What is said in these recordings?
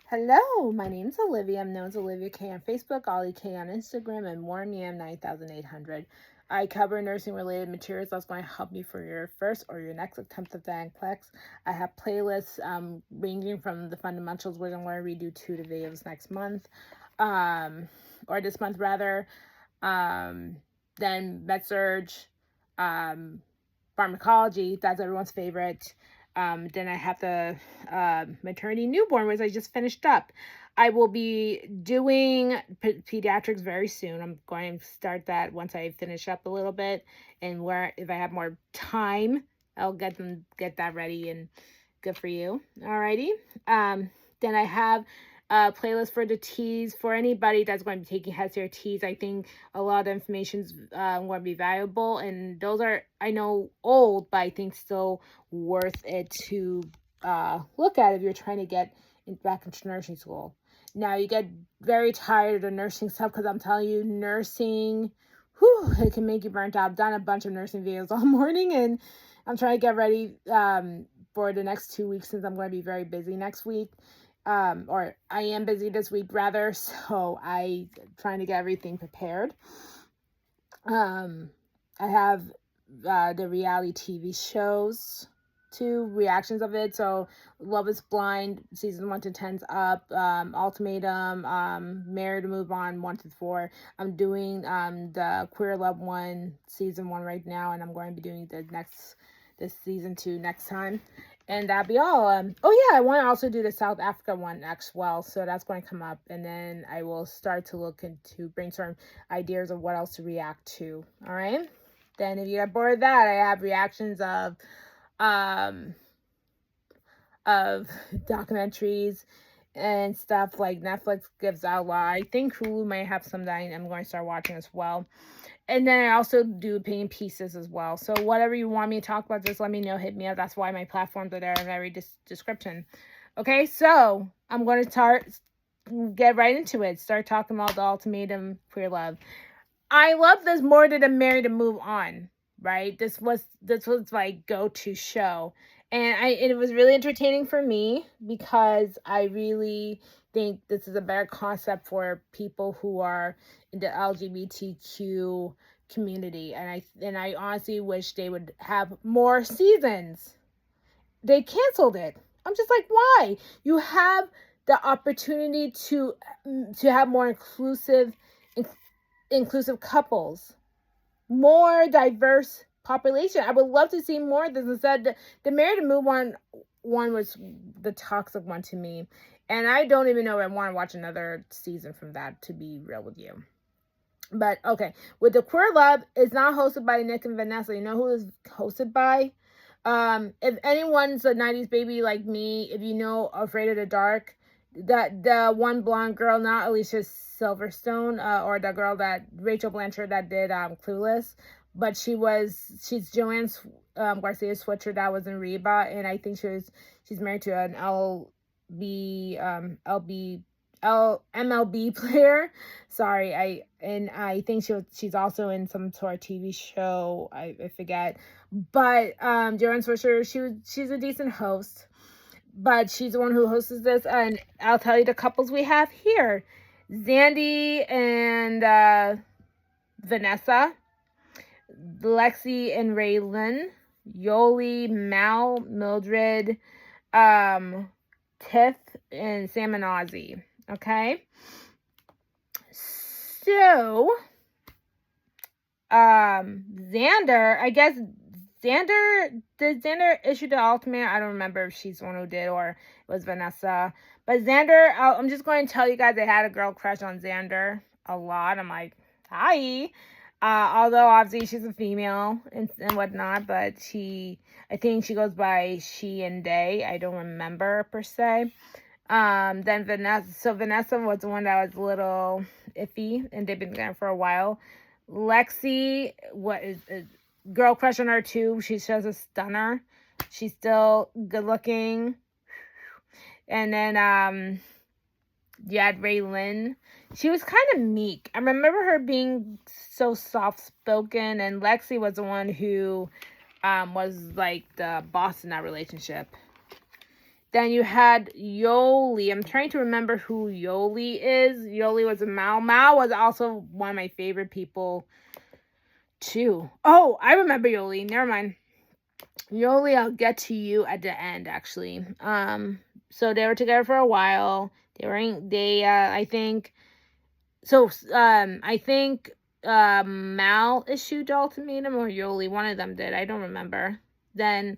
Hello, my name's Olivia. I'm known as Olivia K on Facebook, Ollie K on Instagram, and Warren Yam 9800. I cover nursing related materials that's going to help you for your first or your next attempt at the NCLEX. I have playlists ranging from the fundamentals, which I'm going to redo 2 videos next month, or this month rather. Then med-surg, pharmacology, that's everyone's favorite. Then I have the maternity newborn, which I just finished up. I will be doing pediatrics very soon. I'm going to start that once I finish up a little bit, and where if I have more time, I'll get that ready and good for you. Alrighty. Then I have a playlist for the T's for anybody that's going to be taking SRTs. I think a lot of information is going to be valuable, and those are, I know, old, but I think still worth it to look at if you're trying to get back into nursing school. Now, you get very tired of the nursing stuff because I'm telling you, nursing, it can make you burnt out. I've done a bunch of nursing videos all morning, and I'm trying to get ready for the next 2 weeks since I'm going to be very busy next week. Or I am busy this week rather, so I trying to get everything prepared. I have the reality TV shows, 2 reactions of it. So Love is Blind season 1 to 10's up. Ultimatum, Married to Move On 1 to 4. I'm doing the Queer Love 1 season 1 right now, and I'm going to be doing this season 2 next time. And that'll be all. Oh yeah, I want to also do the South Africa one as well, so that's going to come up, and then I will start to look into brainstorm ideas of what else to react to. All right. Then if you get bored of that, I have reactions of documentaries and stuff like Netflix gives out a lot. I think Hulu might have some that I'm going to start watching as well. And then I also do opinion pieces as well. So whatever you want me to talk about, just let me know. Hit me up. That's why my platforms are there in every description. Okay, so I'm going to get right into it. Start talking about the Ultimatum Queer Love. I love this more than Married to Move On, right? This was like go-to show. And it was really entertaining for me because I really think this is a better concept for people who are in the LGBTQ community, and I honestly wish they would have more seasons. They canceled it. I'm just like, why? You have the opportunity to have more inclusive couples, more diverse population. I would love to see more of this. Instead, the Married to Move On one was the toxic one to me, and I don't even know if I want to watch another season from that, to be real with you. But okay, with the Queer Love, it's not hosted by Nick and Vanessa. You know who is hosted by? If anyone's a 90s baby like me, if you know Afraid of the Dark, that the one blonde girl, not Alicia Silverstone, or the girl that Rachel Blanchard that did Clueless, but she's Joanne Garcia Switcher that was in Reba, and I think she's married to an MLB player. Sorry, I think she's also in some sort of TV show. I forget, but Joanne Swisher, she's a decent host, but she's the one who hosts this, and I'll tell you the couples we have here: Zandy and Vanessa, Lexi and Raylan, Yoli, Mal, Mildred, Tiff, and Sam and Ozzy. Okay, so Xander, I guess did Xander issue the ultimate? I don't remember if she's the one who did or it was Vanessa. But Xander, I'm just going to tell you guys I had a girl crush on Xander a lot. I'm like, hi. Although obviously she's a female and whatnot, but I think she goes by she and they. I don't remember per se. Then Vanessa was the one that was a little iffy, and they've been together for a while. Lexi, what is girl crush on her too. She's just a stunner. She's still good looking. And then you had Raylan. She was kind of meek. I remember her being so soft spoken, and Lexi was the one who was like the boss in that relationship. Then you had Yoli. I'm trying to remember who Yoli is. Yoli was a Mao. Mao was also one of my favorite people, too. Oh, I remember Yoli. Never mind. Yoli, I'll get to you at the end, actually. So they were together for a while. I think, Mal issued the ultimatum, or Yoli, one of them did. I don't remember. Then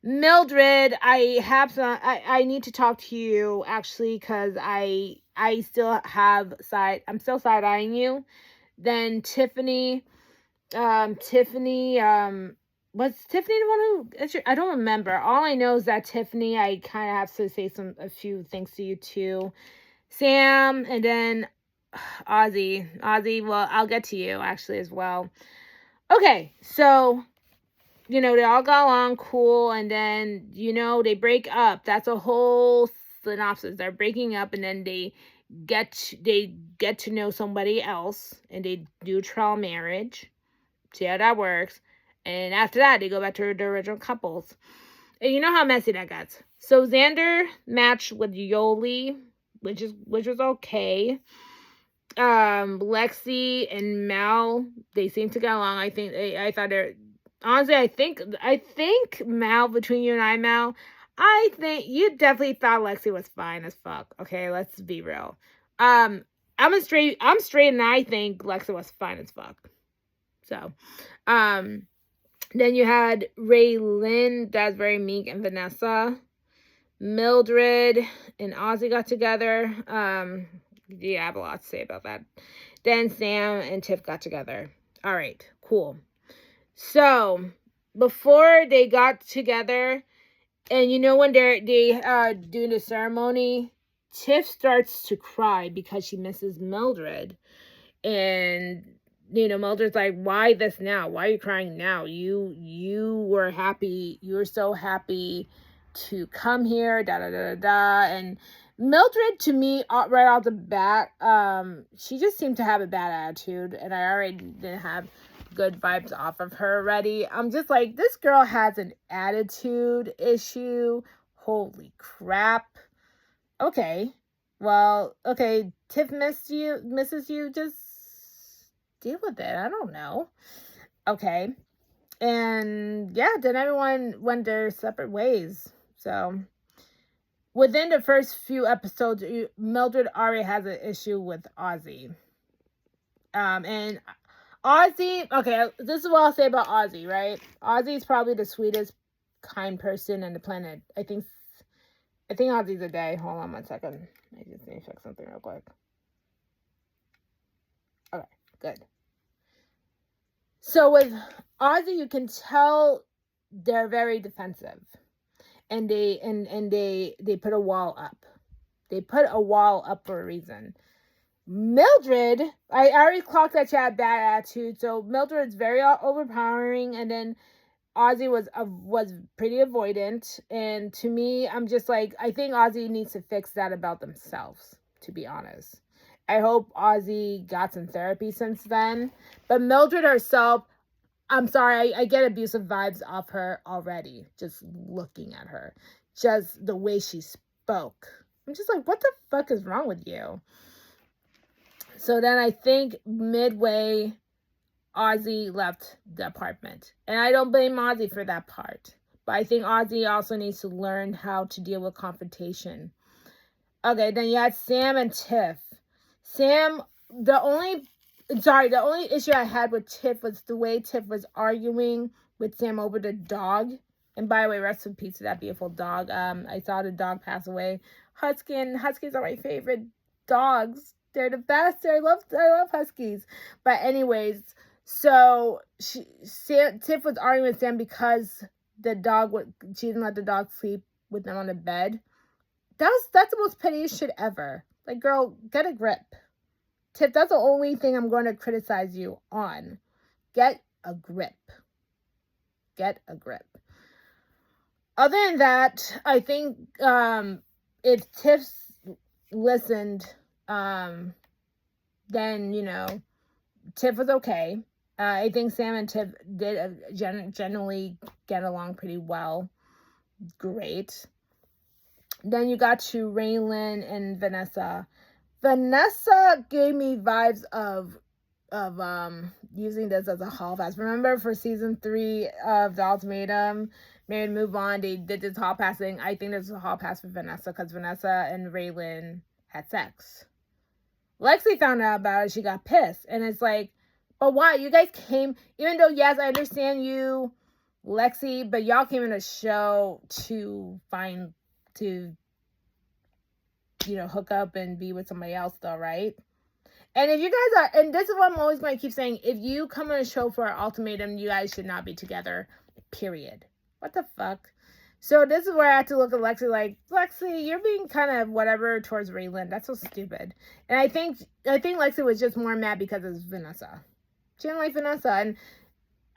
Mildred, I need to talk to you, actually, because I'm still side-eyeing you. Then Tiffany, was Tiffany the one who, I don't remember. All I know is that Tiffany, I kind of have to say a few things to you too. Sam, and then Ozzy, well, I'll get to you actually as well. Okay, so, they all got along cool, and then, they break up. That's a whole synopsis. They're breaking up, and then they get to know somebody else, and they do trial marriage. See how that works. And after that, they go back to the original couples. And you know how messy that gets. So Xander matched with Yoli, which was okay. Lexi and Mal, they seem to get along. I think Mal, between you and I, Mal, I think you definitely thought Lexi was fine as fuck. Okay, let's be real. I'm straight, and I think Lexi was fine as fuck. So, then you had Raylynn, that's very meek, and Vanessa. Mildred and Ozzy got together. Yeah, I have a lot to say about that. Then Sam and Tiff got together. All right, cool. So, before they got together, and when they doing the ceremony, Tiff starts to cry because she misses Mildred. And Mildred's like, why this now? Why are you crying now? You were happy. You were so happy to come here, da da da da da. And Mildred, to me, right off the bat, she just seemed to have a bad attitude, and I already didn't have good vibes off of her already. I'm just like, this girl has an attitude issue. Holy crap. Okay. Well, okay, Tiff misses you, just deal with it. I don't know. Okay. And yeah, then everyone went their separate ways. So within the first few episodes, Mildred already has an issue with Ozzy. And Ozzy, okay, this is what I'll say about Ozzy, right? Ozzy's probably the sweetest, kind person on the planet. I think Ozzy's a day. Hold on one second. I just need to check something real quick. Okay, good. So with Ozzy, you can tell they're very defensive, and they put a wall up. They put a wall up for a reason. Mildred, I already clocked that she had bad attitude, so Mildred's very overpowering, and then Ozzy was pretty avoidant, and to me, I'm just like, I think Ozzy needs to fix that about themselves, to be honest. I hope Ozzy got some therapy since then, but Mildred herself, I'm sorry, I get abusive vibes off her already, just looking at her, just the way she spoke. I'm just like, what the fuck is wrong with you? So then I think midway, Ozzy left the apartment. And I don't blame Ozzy for that part. But I think Ozzy also needs to learn how to deal with confrontation. Okay, then you had Sam and Tiff. Sam, the only issue I had with Tiff was the way Tiff was arguing with Sam over the dog. And by the way, rest in peace to that beautiful dog. I saw the dog pass away. Huskies are my favorite dogs. They're the best. I love Huskies. But anyways, so Tiff was arguing with Sam because she didn't let the dog sleep with them on the bed. That's the most pettiest shit ever. Like, girl, get a grip. Tiff, that's the only thing I'm going to criticize you on. Get a grip. Get a grip. Other than that, I think if Tiff listened, then, Tiff was okay. I think Sam and Tiff did generally get along pretty well. Great. Then you got to Raylan and Vanessa. Vanessa gave me vibes of using this as a hall pass. Remember for season 3 of the Ultimatum, Married Move On, they did this hall passing. I think this is a hall pass for Vanessa because Vanessa and Raylan had sex. Lexi found out about it. She got pissed. And it's like, but why? You guys came, even though, yes, I understand you, Lexi, but y'all came in a show to hook up and be with somebody else, though, right? And if you guys are, and this is what I'm always going to keep saying, if you come on a show for an ultimatum, you guys should not be together, period. What the fuck? So this is where I have to look at Lexi like, Lexi, you're being kind of whatever towards Raylan. That's so stupid. And I think Lexi was just more mad because of Vanessa. She didn't like Vanessa.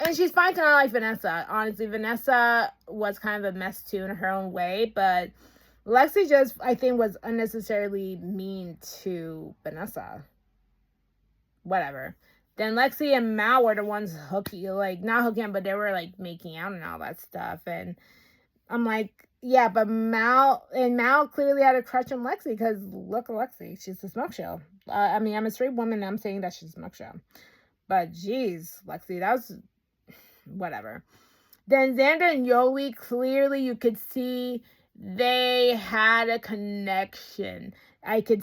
And she's fine to not like Vanessa. Honestly, Vanessa was kind of a mess too in her own way, but Lexi just, I think, was unnecessarily mean to Vanessa. Whatever. Then Lexi and Mal were the ones hooking, like, not hooking, but they were, like, making out and all that stuff. And I'm like, yeah, but Mal clearly had a crush on Lexi because look at Lexi. She's a smoke show. I mean, I'm a straight woman and I'm saying that she's a smoke show. But, geez, Lexi, that was whatever. Then Xander and Yoli, clearly you could see they had a connection. I could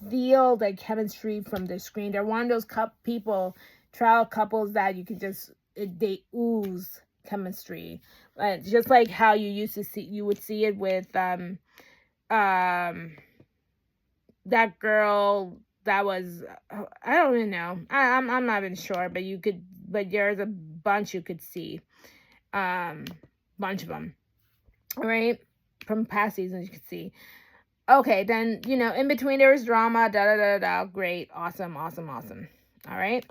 feel the chemistry from the screen. They're one of those trial couples that you could they ooze chemistry. Just like how you would see it with that girl that was, I don't even know. I'm not even sure, but there's a bunch you could see. Bunch of them. All right? From past seasons you could see. Okay, then, in between there was drama, great, awesome. All right?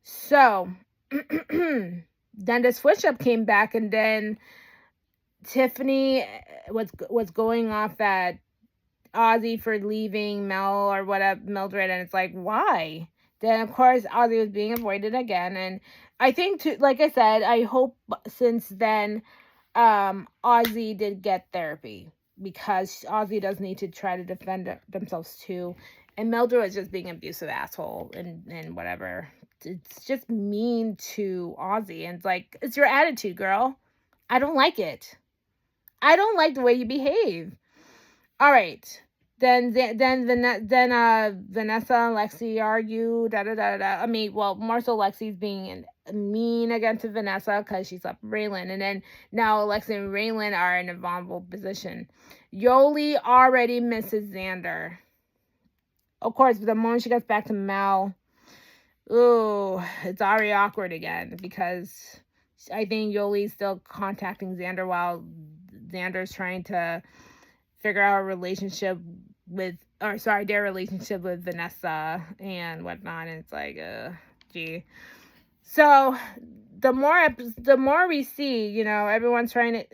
So, then the switch up came back, and then Tiffany was going off at Ozzy for leaving Mel or whatever, Mildred, and it's like, why? Then, of course, Ozzy was being avoided again, and I think, like I said, I hope since then, Ozzy did get therapy, because Ozzy does need to try to defend themselves too. And Mildred was just being an abusive asshole and whatever. It's just mean to Ozzy. And it's like, it's your attitude, girl. I don't like it. I don't like the way you behave. All right. Then Vanessa and Lexi argue. I mean, well, more so Lexi's being mean against Vanessa because she slept with Raylan. And then now Lexi and Raylan are in a vulnerable position. Yoli already misses Xander. Of course, the moment she gets back to Mel, ooh, it's already awkward again because I think Yoli's still contacting Xander while Xander's trying to figure out their relationship with Vanessa and whatnot. And it's like, gee. So the more we see, everyone's trying to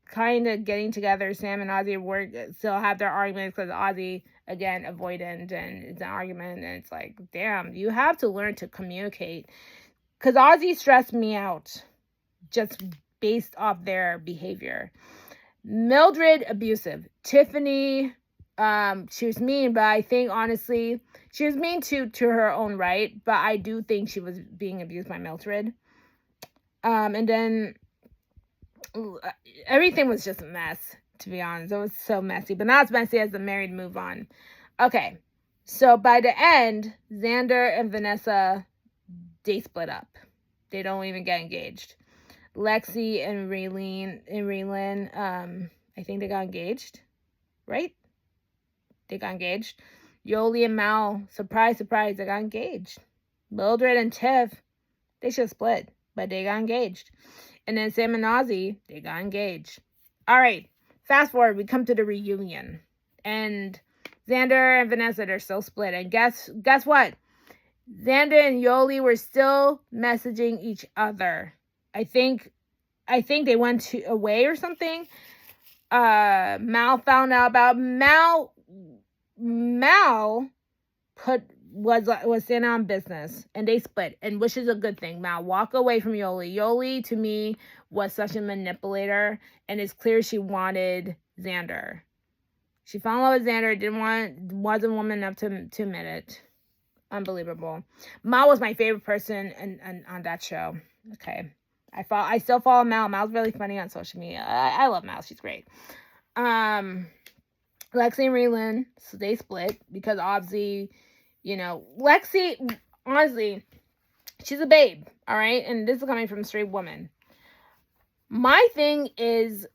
kind of getting together. Sam and Ozzy still have their arguments because Ozzy, again, avoidant, and it's an argument, and it's like, damn, you have to learn to communicate. Because Ozzy stressed me out just based off their behavior. Mildred, abusive. Tiffany, she was mean, but I think, honestly, she was mean to her own right, but I do think she was being abused by Mildred. And then everything was just a mess, to be honest. It was so messy, but not as messy as the Married Move On. Okay, so by the end, Xander and Vanessa, they split up. They don't even get engaged. Lexi and Raylan, I think they got engaged, right? They got engaged. Yoli and Mal, surprise, surprise, they got engaged. Mildred and Tiff, they should split, but they got engaged. And then Sam and Ozzy, they got engaged. All right, fast forward, we come to the reunion. And Xander and Vanessa, they're still split. And guess what? Xander and Yoli were still messaging each other. I think they went away or something. Mal found out about Mal was in on business, and they split, and which is a good thing. Mal walk away from Yoli. Yoli, to me, was such a manipulator, and it's clear she wanted Xander. She fell in love with Xander, wasn't woman enough to admit it. Unbelievable. Mal was my favorite person on that show. Okay. I still follow Mal. Mal's really funny on social media. I love Mal. She's great. Lexi and Raylan, so they split because obviously, Lexi, honestly, she's a babe, all right? And this is coming from a straight woman. My thing is,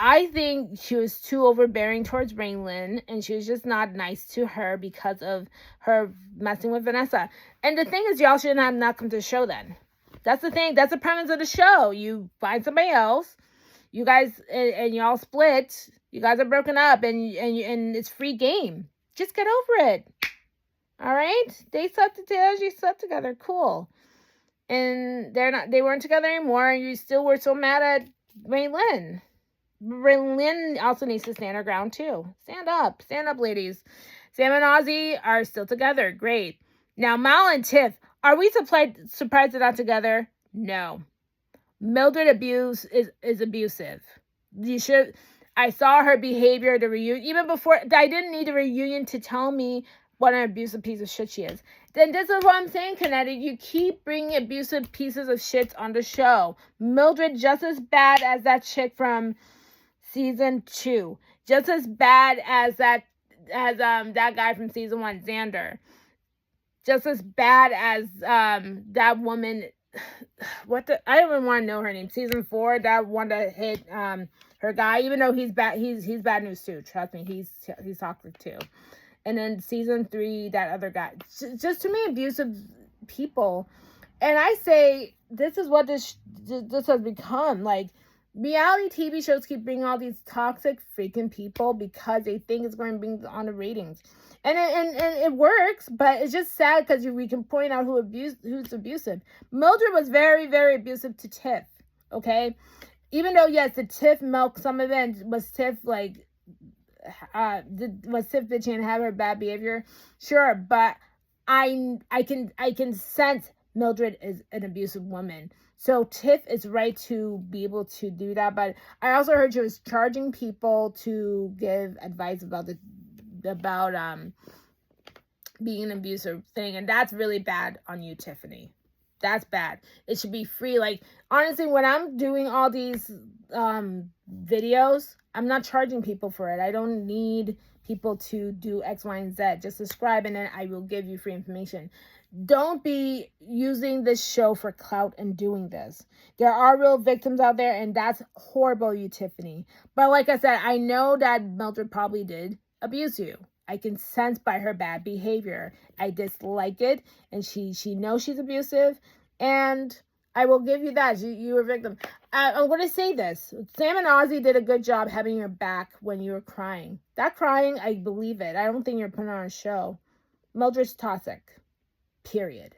I think she was too overbearing towards Raylan, and she was just not nice to her because of her messing with Vanessa. And the thing is, y'all should not come to the show then. That's the thing. That's the premise of the show. You find somebody else. You guys, and y'all split. You guys are broken up, and it's free game. Just get over it. All right? They slept together. You slept together. Cool. And they weren't together anymore, and you still were so mad at Raylan. Raylan also needs to stand her ground too. Stand up, ladies. Sam and Ozzy are still together. Great. Now Mal and Tiff, are we surprised they're not together? No. Mildred is abusive. I saw her behavior at the reunion even before. I didn't need the reunion to tell me what an abusive piece of shit she is. Then this is what I'm saying, Kinetic. You keep bringing abusive pieces of shit on the show. Mildred just as bad as that chick from season 2. Just as bad as that guy from season 1, Xander. Just as bad as that woman. I don't even want to know her name. Season 4, that one that hit her guy. Even though he's bad, he's bad news too. Trust me, he's toxic too. And then season 3, that other guy. Just to me, abusive people. And I say this is what this has become. Like, reality TV shows keep bringing all these toxic freaking people because they think it's going to bring on the ratings. And it works, but it's just sad because we can point out who's abusive. Mildred was very, very abusive to Tiff, okay? Even though, yes, the Tiff milk, some of it was Tiff, like, was Tiff bitching and have her bad behavior? Sure, but I can sense Mildred is an abusive woman. So Tiff is right to be able to do that. But I also heard she was charging people to give advice about being an abusive thing. And that's really bad on you, Tiffany. That's bad. It should be free. Like, honestly, when I'm doing all these videos, I'm not charging people for it. I don't need people to do X, Y, and Z. Just subscribe and then I will give you free information. Don't be using this show for clout and doing this. There are real victims out there, and that's horrible, you, Tiffany. But like I said, I know that Mildred probably did abuse you. I can sense by her bad behavior. I dislike it, and she knows she's abusive, and I will give you that. You were a victim. I'm going to say this. Sam and Ozzy did a good job having your back when you were crying. That crying, I believe it. I don't think you're putting on a show. Mildred's toxic. Period.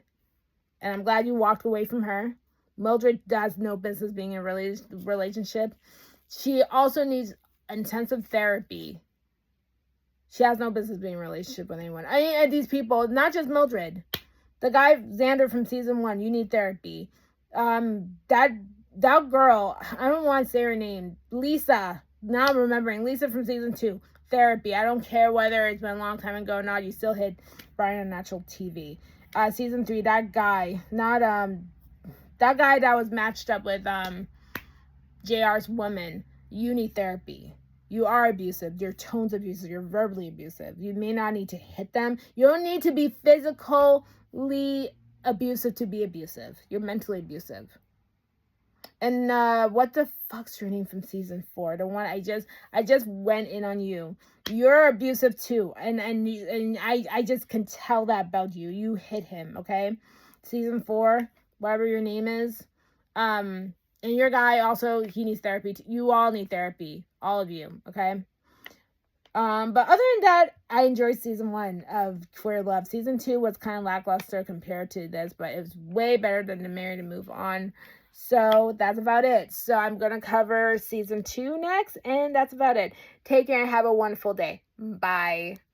And I'm glad you walked away from her. Mildred does no business being in a relationship. She also needs intensive therapy. She has no business being in a relationship with anyone. I mean, these people, not just Mildred. The guy, Xander from season 1, you need therapy. That girl, I don't want to say her name. Lisa, now I'm remembering. Lisa from season 2, therapy. I don't care whether it's been a long time ago or not. You still hit Brian on natural TV. Season 3, that guy, that guy that was matched up with JR's woman, you need therapy. You are abusive. Your tone's abusive. You're verbally abusive. You may not need to hit them. You don't need to be physically abusive to be abusive. You're mentally abusive. And what the fuck's your name from season 4? The one I just went in on you. You're abusive too, and I just can tell that about you. You hit him, okay? Season 4, whatever your name is, and your guy also, he needs therapy. You all need therapy, all of you, okay? But other than that, I enjoyed season 1 of Queer Love. Season 2 was kind of lackluster compared to this, but it was way better than the Marry to Move On. So that's about it. So I'm going to cover season 2 next, and that's about it. Take care and have a wonderful day. Bye.